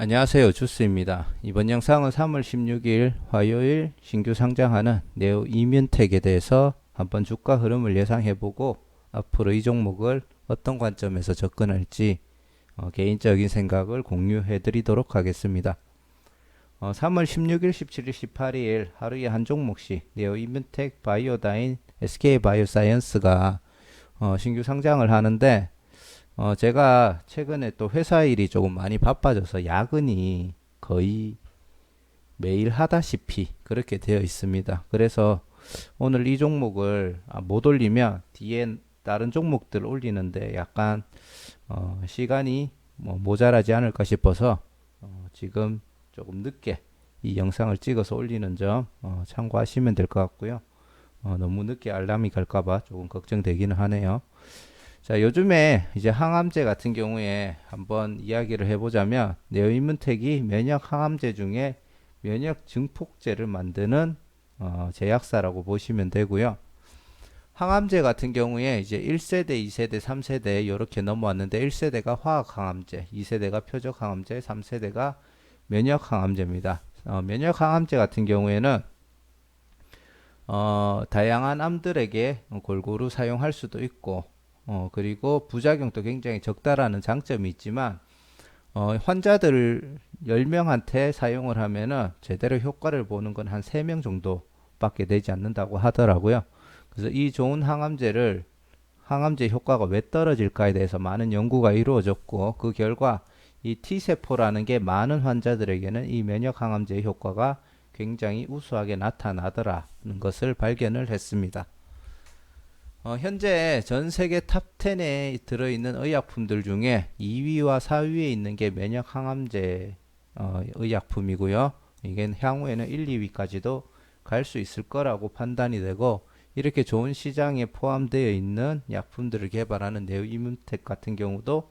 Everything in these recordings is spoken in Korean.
안녕하세요. 주스입니다. 이번 영상은 3월 16일 화요일 신규 상장하는 네오 이뮨텍에 대해서 한번 주가 흐름을 예상해보고 앞으로 이 종목을 어떤 관점에서 접근할지 개인적인 생각을 공유해드리도록 하겠습니다. 3월 16일, 17일, 18일 하루에 한 종목씩 네오 이뮨텍, 바이오다인, SK 바이오사이언스가 신규 상장을 하는데 제가 최근에 또 회사 일이 조금 많이 바빠져서 야근이 거의 매일 하다시피 그렇게 되어 있습니다. 그래서 오늘 이 종목을 못 올리면 뒤에 다른 종목들 올리는데 약간 시간이 모자라지 않을까 싶어서 지금 조금 늦게 이 영상을 찍어서 올리는 점 참고하시면 될 것 같고요. 너무 늦게 알람이 갈까봐 조금 걱정되기는 하네요. 자, 요즘에 이제 항암제 같은 경우에 한번 이야기를 해보자면 네오임문텍이 면역 항암제 중에 면역 증폭제를 만드는 제약사라고 보시면 되고요. 항암제 같은 경우에 이제 1세대, 2세대, 3세대 이렇게 넘어왔는데 1세대가 화학 항암제, 2세대가 표적 항암제, 3세대가 면역 항암제입니다. 면역 항암제 같은 경우에는 다양한 암들에게 골고루 사용할 수도 있고 그리고 부작용도 굉장히 적다라는 장점이 있지만 환자들 10명한테 사용을 하면은 제대로 효과를 보는 건 한 3명 정도밖에 되지 않는다고 하더라고요. 그래서 이 좋은 항암제 효과가 왜 떨어질까에 대해서 많은 연구가 이루어졌고 그 결과 이 T세포라는 게 많은 환자들에게는 이 면역 항암제의 효과가 굉장히 우수하게 나타나더라는 것을 발견을 했습니다. 현재 전 세계 탑 10에 들어있는 의약품들 중에 2위와 4위에 있는 게 면역 항암제 의약품이고요. 이게 향후에는 1, 2위까지도 갈 수 있을 거라고 판단이 되고 이렇게 좋은 시장에 포함되어 있는 약품들을 개발하는 네오이뮨텍 같은 경우도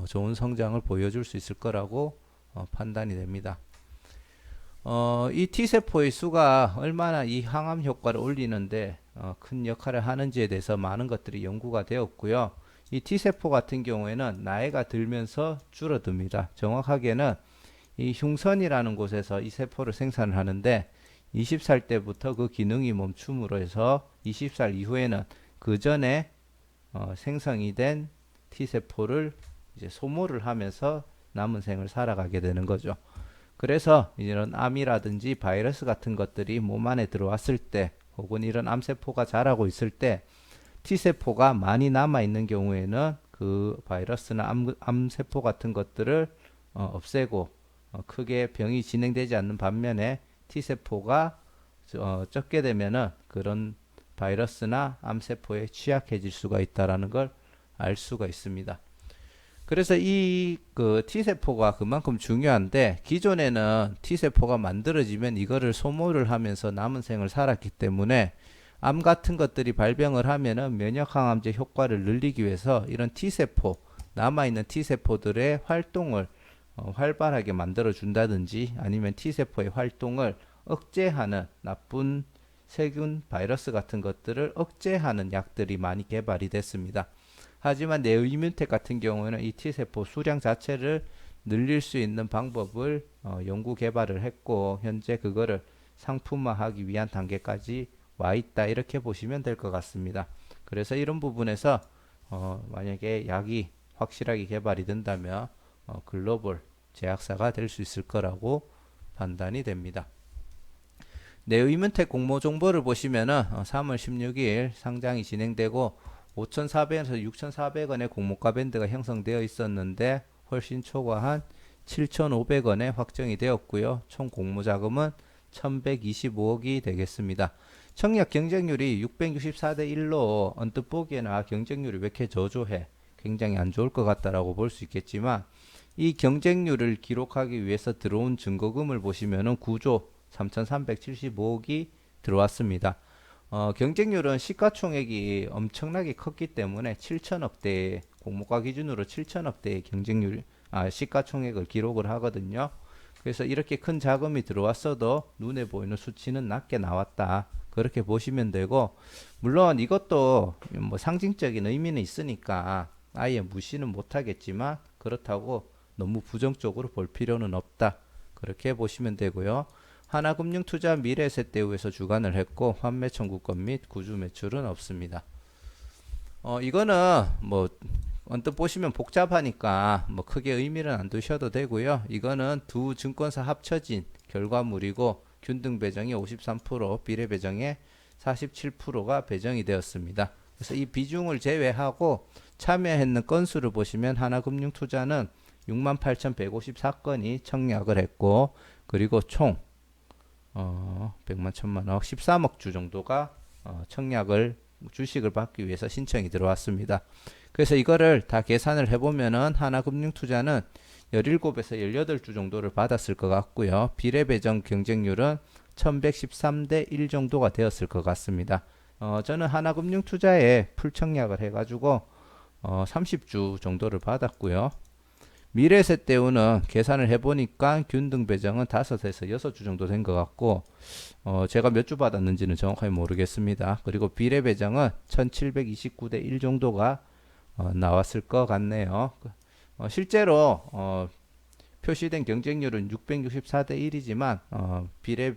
좋은 성장을 보여줄 수 있을 거라고 판단이 됩니다. 이 T세포의 수가 얼마나 이 항암 효과를 올리는데 큰 역할을 하는지에 대해서 많은 것들이 연구가 되었고요. 이 T세포 같은 경우에는 나이가 들면서 줄어듭니다. 정확하게는 이 흉선이라는 곳에서 이 세포를 생산을 하는데 20살 때부터 그 기능이 멈춤으로 해서 20살 이후에는 그 전에 생성이 된 T세포를 이제 소모를 하면서 남은 생을 살아가게 되는 거죠. 그래서 이런 암이라든지 바이러스 같은 것들이 몸 안에 들어왔을 때 혹은 이런 암세포가 자라고 있을 때 T세포가 많이 남아있는 경우에는 그 바이러스나 암세포 같은 것들을 없애고 크게 병이 진행되지 않는 반면에 T세포가 적게 되면은 그런 바이러스나 암세포에 취약해질 수가 있다라는 걸 알 수가 있습니다. 그래서 이 T세포가 그만큼 중요한데 기존에는 T세포가 만들어지면 이거를 소모를 하면서 남은 생을 살았기 때문에 암 같은 것들이 발병을 하면은 면역항암제 효과를 늘리기 위해서 이런 T세포, 남아있는 T세포들의 활동을 활발하게 만들어 준다든지 아니면 T세포의 활동을 억제하는 나쁜 세균, 바이러스 같은 것들을 억제하는 약들이 많이 개발이 됐습니다. 하지만 네오이뮨텍 같은 경우는 이 T세포 수량 자체를 늘릴 수 있는 방법을 연구 개발을 했고 현재 그거를 상품화하기 위한 단계까지 와 있다 이렇게 보시면 될 것 같습니다. 그래서 이런 부분에서 만약에 약이 확실하게 개발이 된다면 글로벌 제약사가 될 수 있을 거라고 판단이 됩니다. 네오이뮨텍 공모 정보를 보시면은 3월 16일 상장이 진행되고 5,400원에서 6,400원의 공모가 밴드가 형성되어 있었는데 훨씬 초과한 7,500원에 확정이 되었고요. 총 공모 자금은 1,125억이 되겠습니다. 청약 경쟁률이 664대 1로 언뜻 보기에는 경쟁률이 왜 이렇게 저조해? 굉장히 안 좋을 것 같다라고 볼 수 있겠지만 이 경쟁률을 기록하기 위해서 들어온 증거금을 보시면은 9조 3,375억이 들어왔습니다. 경쟁률은 시가총액이 엄청나게 컸기 때문에 7천억대 공모가 기준으로 7천억대의 경쟁률 시가총액을 기록을 하거든요. 그래서 이렇게 큰 자금이 들어왔어도 눈에 보이는 수치는 낮게 나왔다. 그렇게 보시면 되고 물론 이것도 뭐 상징적인 의미는 있으니까 아예 무시는 못하겠지만 그렇다고 너무 부정적으로 볼 필요는 없다. 그렇게 보시면 되고요. 하나금융투자 미래세대우에서 주관을 했고 환매 청구권 및 구주 매출은 없습니다. 이거는 뭐 언뜻 보시면 복잡하니까 뭐 크게 의미는 안 두셔도 되고요. 이거는 두 증권사 합쳐진 결과물이고 균등 배정이 53%, 비례 배정에 47%가 배정이 되었습니다. 그래서 이 비중을 제외하고 참여했는 건수를 보시면 하나금융투자는 68,154건이 청약을 했고, 그리고 총 100만 1000만억 13억 주 정도가 청약을 주식을 받기 위해서 신청이 들어왔습니다. 그래서 이거를 다 계산을 해보면은 하나금융투자는 17에서 18주 정도를 받았을 것 같고요. 비례 배정 경쟁률은 1113대 1 정도가 되었을 것 같습니다. 저는 하나금융투자에 풀청약을 해가지고 30주 정도를 받았고요. 미래세대우는 계산을 해보니까 균등 배정은 5에서 6주 정도 된 것 같고, 제가 몇 주 받았는지는 정확하게 모르겠습니다. 그리고 비례 배정은 1729대 1 정도가 나왔을 것 같네요. 실제로 표시된 경쟁률은 664대 1이지만 비례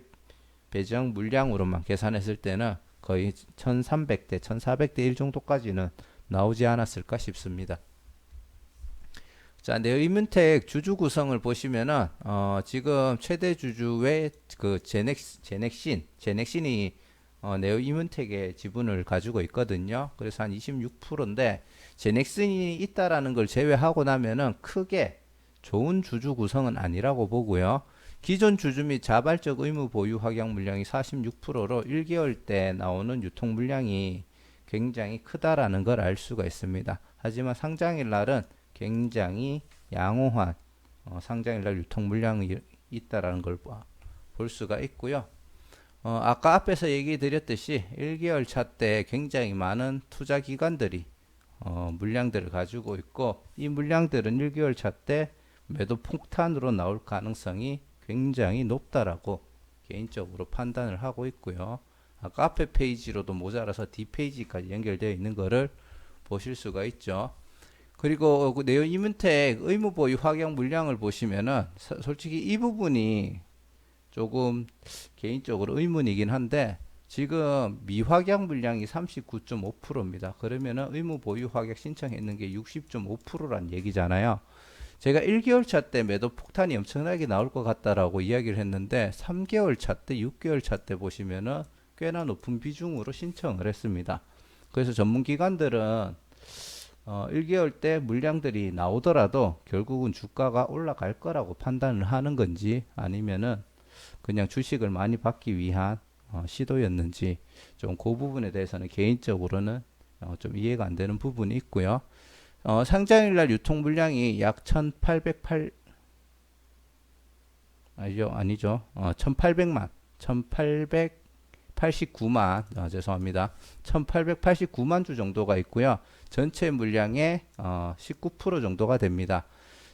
배정 물량으로만 계산했을 때는 거의 1300대 1400대 1 정도까지는 나오지 않았을까 싶습니다. 자, 네오이문텍 주주 구성을 보시면은 지금 최대 주주의 그 제넥신이 네오이문텍의 지분을 가지고 있거든요. 그래서 한 26%인데 제넥신이 있다라는 걸 제외하고 나면은 크게 좋은 주주 구성은 아니라고 보고요. 기존 주주 및 자발적 의무 보유 확약 물량이 46%로 1개월 때 나오는 유통 물량이 굉장히 크다라는 걸 알 수가 있습니다. 하지만 상장일 날은 굉장히 양호한 상장일날 유통 물량이 있다라는 걸 볼 수가 있고요. 아까 앞에서 얘기 드렸듯이 1개월 차 때 굉장히 많은 투자 기관들이 물량들을 가지고 있고, 이 물량들은 1개월 차 때 매도 폭탄으로 나올 가능성이 굉장히 높다라고 개인적으로 판단을 하고 있고요. 아까 앞에 페이지로도 모자라서 뒷페이지까지 연결되어 있는 것을 보실 수가 있죠. 그리고 그 네오이문텍 의무 보유 확약 물량을 보시면은 솔직히 이 부분이 조금 개인적으로 의문이긴 한데, 지금 미확약 물량이 39.5%입니다. 그러면은 의무 보유 확약 신청했는 게 60.5%란 얘기잖아요. 제가 1개월 차 때 매도 폭탄이 엄청나게 나올 것 같다라고 이야기를 했는데 3개월 차 때, 6개월 차 때 보시면은 꽤나 높은 비중으로 신청을 했습니다. 그래서 전문 기관들은 1개월 때 물량들이 나오더라도 결국은 주가가 올라갈 거라고 판단을 하는 건지, 아니면은 그냥 주식을 많이 받기 위한 시도였는지, 좀 그 부분에 대해서는 개인적으로는 좀 이해가 안 되는 부분이 있고요. 상장일날 유통 물량이 약 1808, 아니죠. 1800만, 1889만, 죄송합니다. 1889만 주 정도가 있고요. 전체 물량의 19% 정도가 됩니다.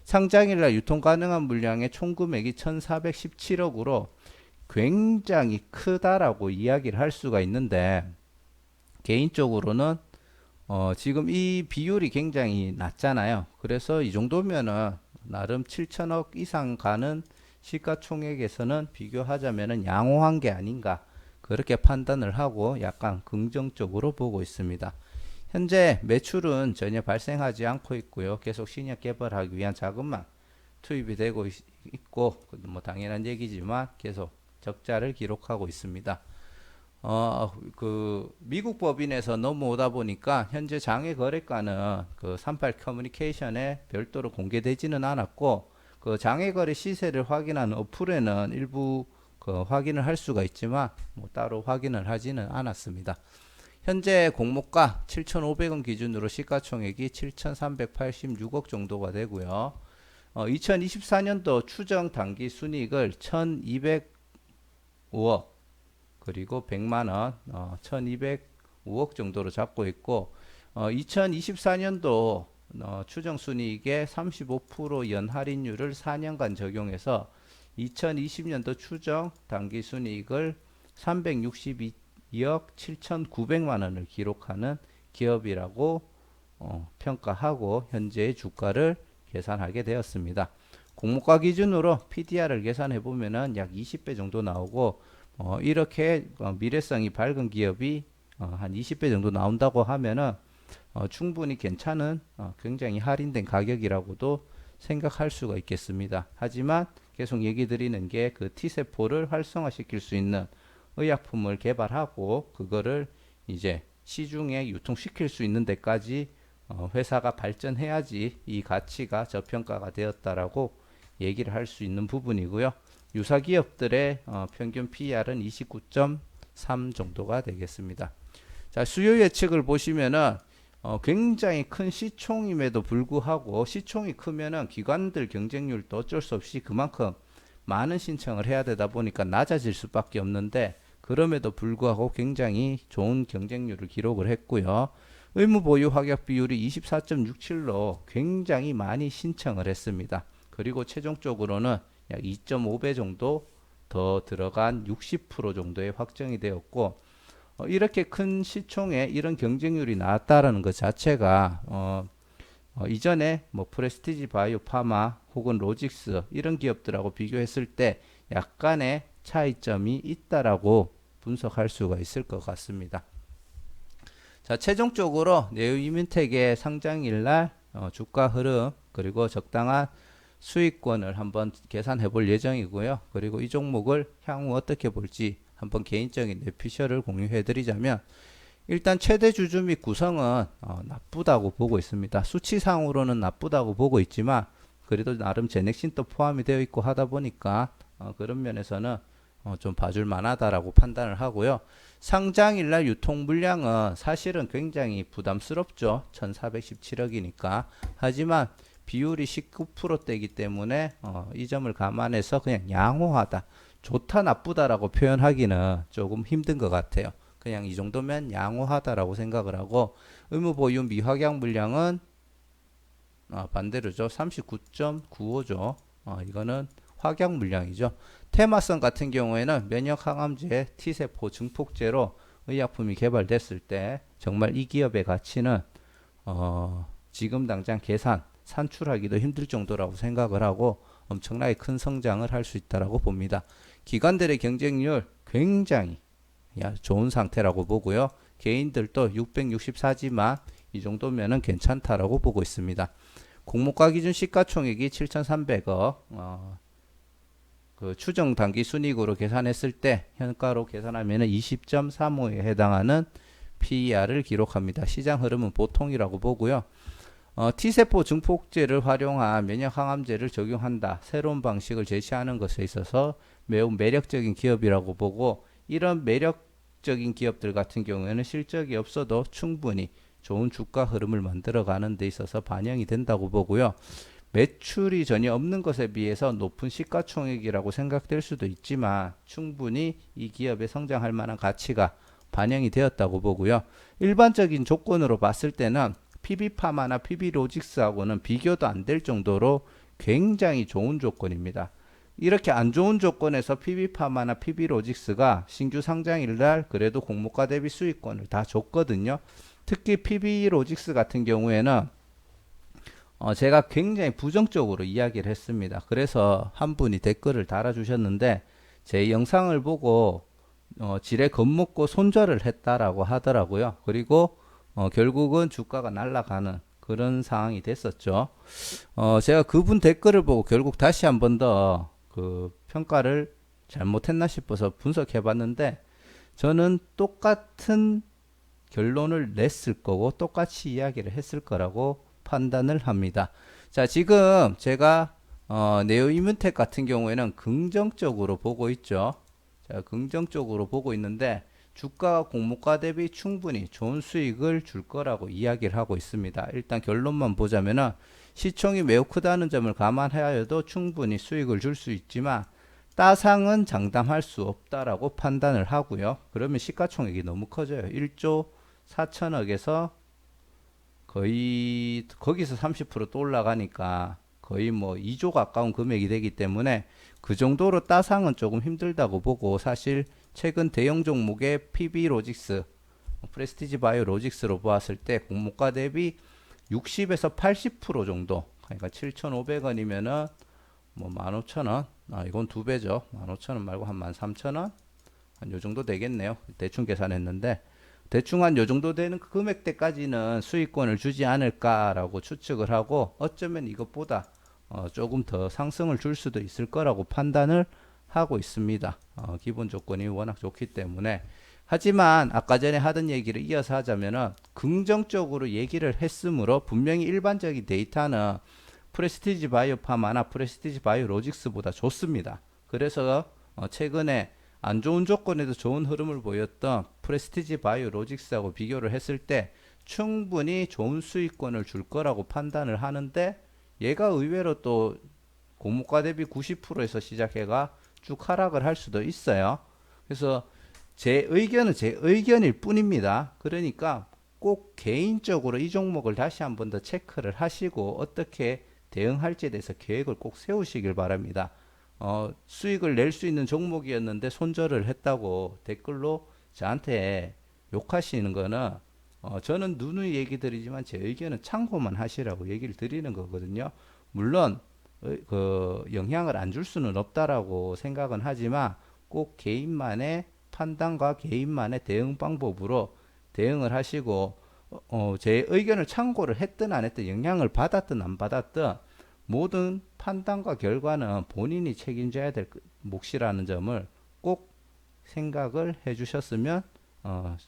상장일날 유통 가능한 물량의 총 금액이 1417억으로 굉장히 크다라고 이야기를 할 수가 있는데, 개인적으로는 지금 이 비율이 굉장히 낮잖아요. 그래서 이 정도면은 나름 7천억 이상 가는 시가총액에서는 비교하자면은 양호한 게 아닌가, 그렇게 판단을 하고 약간 긍정적으로 보고 있습니다. 현재 매출은 전혀 발생하지 않고 있고요. 계속 신약 개발하기 위한 자금만 투입이 되고 있고, 뭐 당연한 얘기지만 계속 적자를 기록하고 있습니다. 그 미국 법인에서 넘어오다 보니까 현재 장외 거래가는 그 38 커뮤니케이션에 별도로 공개되지는 않았고, 그 장외 거래 시세를 확인하는 어플에는 일부 그 확인을 할 수가 있지만 뭐 따로 확인을 하지는 않았습니다. 현재 공모가 7,500원 기준으로 시가총액이 7,386억 정도가 되고요. 2024년도 추정 당기 순이익을 1,205억, 그리고 100만원, 1,205억 정도로 잡고 있고, 2024년도 추정 순이익의 35% 연할인율을 4년간 적용해서 2020년도 추정 당기 순이익을 362억 7,900만 원을 기록하는 기업이라고 평가하고 현재의 주가를 계산하게 되었습니다. 공모가 기준으로 PDR을 계산해 보면은 약 20배 정도 나오고 이렇게 미래성이 밝은 기업이 한 20배 정도 나온다고 하면은 충분히 괜찮은 굉장히 할인된 가격이라고도 생각할 수가 있겠습니다. 하지만 계속 얘기 드리는 게 그 T세포를 활성화시킬 수 있는 의약품을 개발하고 그거를 이제 시중에 유통시킬 수 있는 데까지 회사가 발전해야지 이 가치가 저평가가 되었다라고 얘기를 할 수 있는 부분이고요. 유사 기업들의 평균 PER은 29.3 정도가 되겠습니다. 자, 수요 예측을 보시면은 굉장히 큰 시총임에도 불구하고 시총이 크면은 기관들 경쟁률도 어쩔 수 없이 그만큼 많은 신청을 해야 되다 보니까 낮아질 수밖에 없는데 그럼에도 불구하고 굉장히 좋은 경쟁률을 기록을 했고요. 의무 보유 확약 비율이 24.67로 굉장히 많이 신청을 했습니다. 그리고 최종적으로는 약 2.5배 정도 더 들어간 60% 정도의 확정이 되었고 이렇게 큰 시총에 이런 경쟁률이 나왔다라는 것 자체가 이전에 뭐 프레스티지 바이오 파마 혹은 로직스 이런 기업들하고 비교했을 때 약간의 차이점이 있다라고 분석할 수가 있을 것 같습니다. 자, 최종적으로 네오이뮨텍의 상장일 날 주가 흐름 그리고 적당한 수익권을 한번 계산해 볼 예정이고요. 그리고 이 종목을 향후 어떻게 볼지 한번 개인적인 뇌피셜을 공유해 드리자면 일단 최대 주주 및 구성은 나쁘다고 보고 있습니다. 수치상으로는 나쁘다고 보고 있지만 그래도 나름 제넥신도 포함이 되어 있고 하다 보니까 그런 면에서는 좀 봐줄 만하다라고 판단을 하고요. 상장일날 유통 물량은 사실은 굉장히 부담스럽죠. 1417억이니까. 하지만 비율이 19%대이기 때문에 이 점을 감안해서 그냥 양호하다. 좋다 나쁘다라고 표현하기는 조금 힘든 것 같아요. 그냥 이 정도면 양호하다라고 생각을 하고 의무 보유 미확약 물량은 반대로죠. 39.95죠. 이거는 확약 물량이죠. 테마성 같은 경우에는 면역 항암제 T세포 증폭제로 의약품이 개발됐을 때 정말 이 기업의 가치는 지금 당장 계산 산출하기도 힘들 정도라고 생각을 하고 엄청나게 큰 성장을 할 수 있다라고 봅니다. 기관들의 경쟁률 굉장히 좋은 상태라고 보고요. 개인들도 664지만 이 정도면은 괜찮다라고 보고 있습니다. 공모가 기준 시가총액이 7,300억, 그 추정 단기 순이익으로 계산했을 때 현가로 계산하면은 20.35에 해당하는 PER을 기록합니다. 시장 흐름은 보통이라고 보고요. T세포 증폭제를 활용한 면역 항암제를 적용한다. 새로운 방식을 제시하는 것에 있어서 매우 매력적인 기업이라고 보고 이런 매력적인 기업들 같은 경우에는 실적이 없어도 충분히 좋은 주가 흐름을 만들어가는 데 있어서 반영이 된다고 보고요. 매출이 전혀 없는 것에 비해서 높은 시가총액이라고 생각될 수도 있지만 충분히 이 기업에 성장할 만한 가치가 반영이 되었다고 보고요. 일반적인 조건으로 봤을 때는 PB파마나 PB로직스하고는 비교도 안 될 정도로 굉장히 좋은 조건입니다. 이렇게 안 좋은 조건에서 PB파마나 PB로직스가 신규 상장일 날 그래도 공모가 대비 수익권을 다 줬거든요. 특히 PB로직스 같은 경우에는 제가 굉장히 부정적으로 이야기를 했습니다. 그래서 한 분이 댓글을 달아주셨는데 제 영상을 보고 지레 겁먹고 손절을 했다라고 하더라고요. 그리고 결국은 주가가 날아가는 그런 상황이 됐었죠. 제가 그분 댓글을 보고 결국 다시 한 번 더 그 평가를 잘못했나 싶어서 분석해 봤는데 저는 똑같은 결론을 냈을 거고 똑같이 이야기를 했을 거라고 판단을 합니다. 자, 지금 제가 네오이뮨텍 같은 경우에는 긍정적으로 보고 있죠. 자, 긍정적으로 보고 있는데 주가가 공모가 대비 충분히 좋은 수익을 줄 거라고 이야기를 하고 있습니다. 일단 결론만 보자면은 시총이 매우 크다는 점을 감안하여도 충분히 수익을 줄 수 있지만 따상은 장담할 수 없다라고 판단을 하고요. 그러면 시가총액이 너무 커져요. 1조 4천억에서 거의 거기서 30%또 올라가니까 거의 뭐 2조 가까운 금액이 되기 때문에 그 정도로 따상은 조금 힘들다고 보고 사실 최근 대형 종목의 PB로직스, 프레스티지 바이오 로직스로 보았을 때 공모가 대비 60에서 80% 정도, 그러니까 7,500원이면은 뭐 15,000원. 이건 2배죠. 15,000원 말고 한 13,000원. 한 요 정도 되겠네요. 대충 계산했는데 대충 한 요 정도 되는 그 금액대까지는 수익권을 주지 않을까라고 추측을 하고 어쩌면 이것보다 조금 더 상승을 줄 수도 있을 거라고 판단을 하고 있습니다. 기본 조건이 워낙 좋기 때문에. 하지만 아까 전에 하던 얘기를 이어서 하자면은 긍정적으로 얘기를 했으므로 분명히 일반적인 데이터는 프레스티지 바이오파마나 프레스티지 바이오로직스보다 좋습니다. 그래서 최근에 안 좋은 조건에도 좋은 흐름을 보였던 프레스티지 바이오로직스하고 비교를 했을 때 충분히 좋은 수익권을 줄 거라고 판단을 하는데 얘가 의외로 또 공모가 대비 90%에서 시작해가 쭉 하락을 할 수도 있어요. 그래서 제 의견은 제 의견일 뿐입니다. 그러니까 꼭 개인적으로 이 종목을 다시 한번 더 체크를 하시고 어떻게 대응할지에 대해서 계획을 꼭 세우시길 바랍니다. 수익을 낼 수 있는 종목이었는데 손절을 했다고 댓글로 저한테 욕하시는 거는 저는 누누이 얘기 드리지만 제 의견은 참고만 하시라고 얘기를 드리는 거거든요. 물론 그 영향을 안 줄 수는 없다라고 생각은 하지만 꼭 개인만의 판단과 개인만의 대응 방법으로 대응을 하시고 제 의견을 참고를 했든 안 했든 영향을 받았든 안 받았든 모든 판단과 결과는 본인이 책임져야 될 몫이라는 점을 꼭 생각을 해주셨으면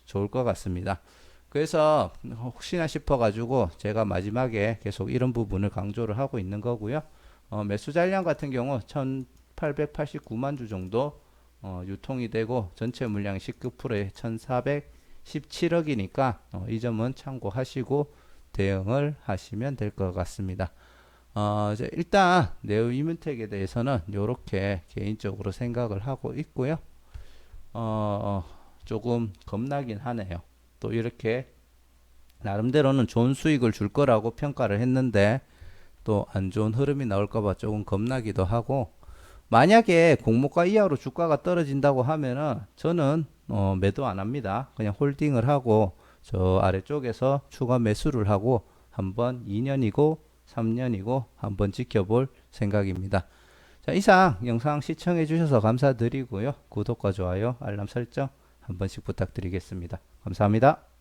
좋을 것 같습니다. 그래서 혹시나 싶어가지고 제가 마지막에 계속 이런 부분을 강조를 하고 있는 거고요. 매수 잔량 같은 경우 1889만 주 정도 유통이 되고 전체 물량 19%에 1417억이니까 이 점은 참고하시고 대응을 하시면 될 것 같습니다. 이제 일단 네오 이문텍에 대해서는 이렇게 개인적으로 생각을 하고 있고요. 조금 겁나긴 하네요. 또 이렇게 나름대로는 좋은 수익을 줄 거라고 평가를 했는데 또 안 좋은 흐름이 나올까봐 조금 겁나기도 하고 만약에 공모가 이하로 주가가 떨어진다고 하면은 저는 매도 안 합니다. 그냥 홀딩을 하고 저 아래쪽에서 추가 매수를 하고 한번 2년이고 3년이고 한번 지켜볼 생각입니다. 자, 이상 영상 시청해 주셔서 감사드리고요. 구독과 좋아요, 알람 설정 한 번씩 부탁드리겠습니다. 감사합니다.